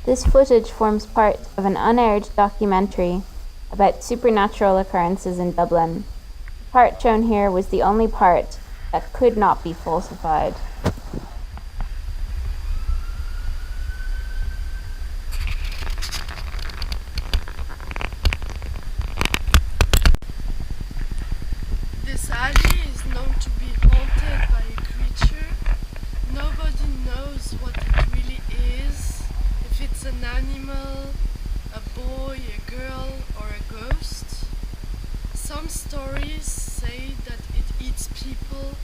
This footage forms part of an unaired documentary about supernatural occurrences in Dublin. The part shown here was the only part that could not be falsified. This alley is known to be haunted by a creature. Nobody knows what it really is, if it's an animal, a boy, a girl, or a ghost. Some stories say that it eats people,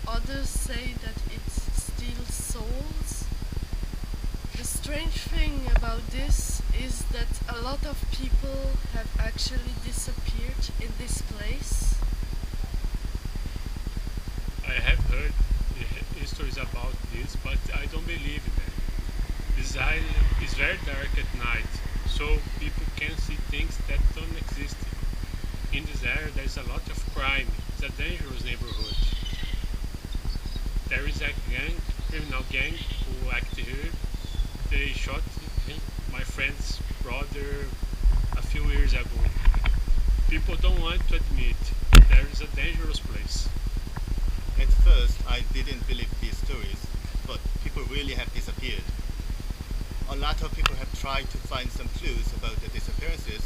others say that it steals souls. The strange thing about this is that a lot of people have actually disappeared in this place. I have heard stories about this, but I don't believe them. This island is very dark at night, so people can see things that don't exist. In this area, there's a lot of crime. It's a dangerous neighborhood. There is a criminal gang who act here. They shot my friend's brother a few years ago. People don't want to admit there is a dangerous place. At first, I didn't believe these stories, but people really have disappeared. A lot of people have tried to find some clues about the disappearances,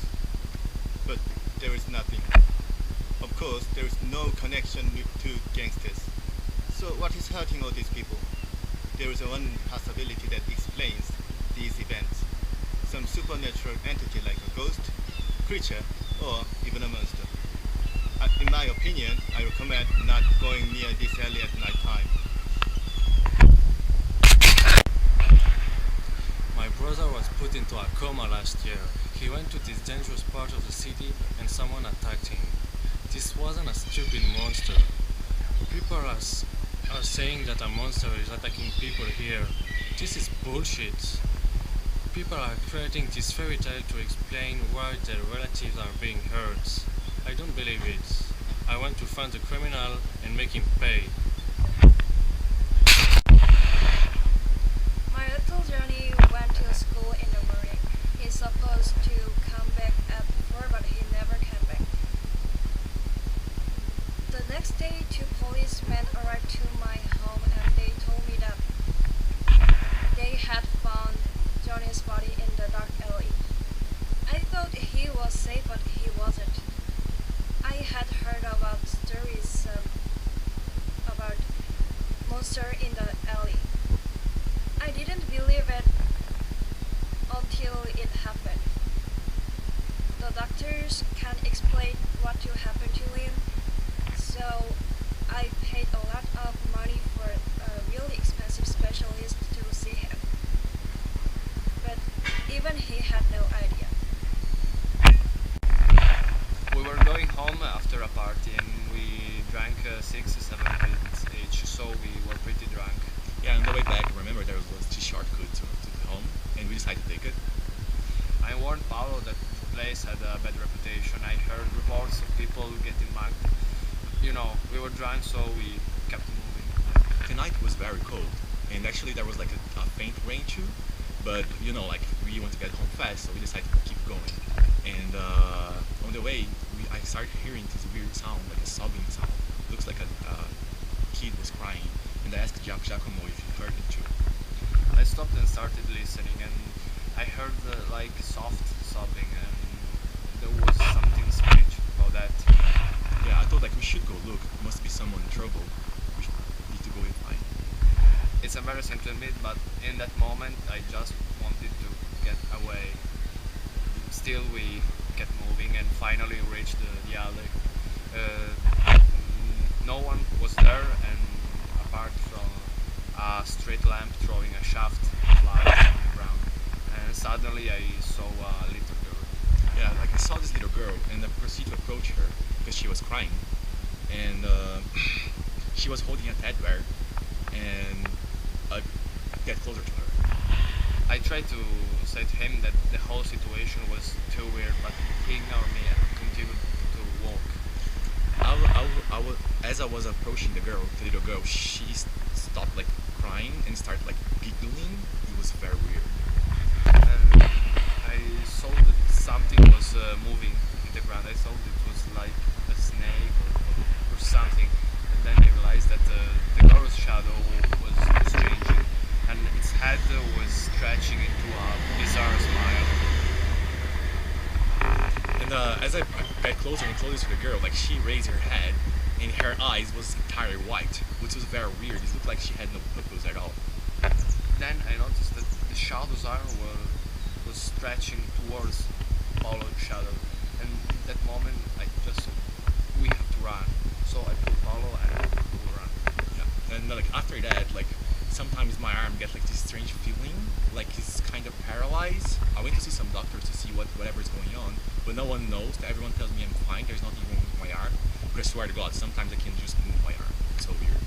but there is nothing. Of course, there is no connection with two gangsters. So what is hurting all these people? There is one possibility that explains these events. Some supernatural entity like a ghost, creature, or even a monster. In my opinion, I recommend not going near this alley at night time. My brother was put into a coma last year. He went to this dangerous part of the city and someone attacked him. This wasn't a stupid monster. People are saying that a monster is attacking people here. This is bullshit. People are creating this fairy tale to explain why their relatives are being hurt. I don't believe it. I want to find the criminal and make him pay. My little Johnny went to school in the morning. He's supposed to come back at 4, but he never came back. The next day, 2 policemen arrived to my home and they told me that they had found Johnny's body in the dark alley. I thought he was safe, but he wasn't. I had heard about stories about monster in the alley. I didn't believe it until it happened. The doctors can't explain what to happen to him, so I paid a lot of money for a really expensive specialist to see him. But even he had no idea. We were going home after a party and we drank 6 or 7 pints each, so we were pretty drunk. Yeah, on the way back, remember there was this shortcut to the home, and we decided to take it. I warned Paolo that the place had a bad reputation. I heard reports of people getting mugged. You know, we were drunk, so we kept moving. The night was very cold, and actually there was like a faint rain too, but you know, like we want to get home fast, so we decided to keep going. And on the way, I started hearing this weird sound, like a sobbing sound. Looks like a kid was crying, and I asked Giacomo if he heard it too. I stopped and started listening, and I heard like soft sobbing, and there was something strange about that. Yeah, I thought like we should go look. Must be someone in trouble. We need to go and find. It's embarrassing to admit, but in that moment, I just wanted to get away. Still, we kept moving and finally reached the alley. No one was there, and apart from a street lamp throwing a shaft of light on the ground. And suddenly I saw a little girl. Yeah, like I saw this little girl, and I proceeded to approach her because she was crying, and she was holding a teddy bear, and I get closer to her. I tried to say to him that the whole situation was too weird, but he ignored me and continued to walk. As I was approaching the little girl, she stopped like crying and started like giggling. It was very weird. And moving in the ground. I thought it was like a snake or something. And then I realized that the girl's shadow was changing, and its head was stretching into a bizarre smile. And as I got closer and closer to the girl, like she raised her head, and her eyes was entirely white, which was very weird. It looked like she had no pupils at all. Then I noticed that the shadow's arm was stretching towards Paulo's shadow, and in that moment I just said, we have to run. So I pulled Paulo and we ran. Yeah. And like after that, like sometimes my arm gets like this strange feeling, like it's kind of paralyzed. I went to see some doctors to see whatever's going on, but no one knows. Everyone tells me I'm fine. There's nothing wrong with my arm. But I swear to God, sometimes I can just move my arm. It's so weird.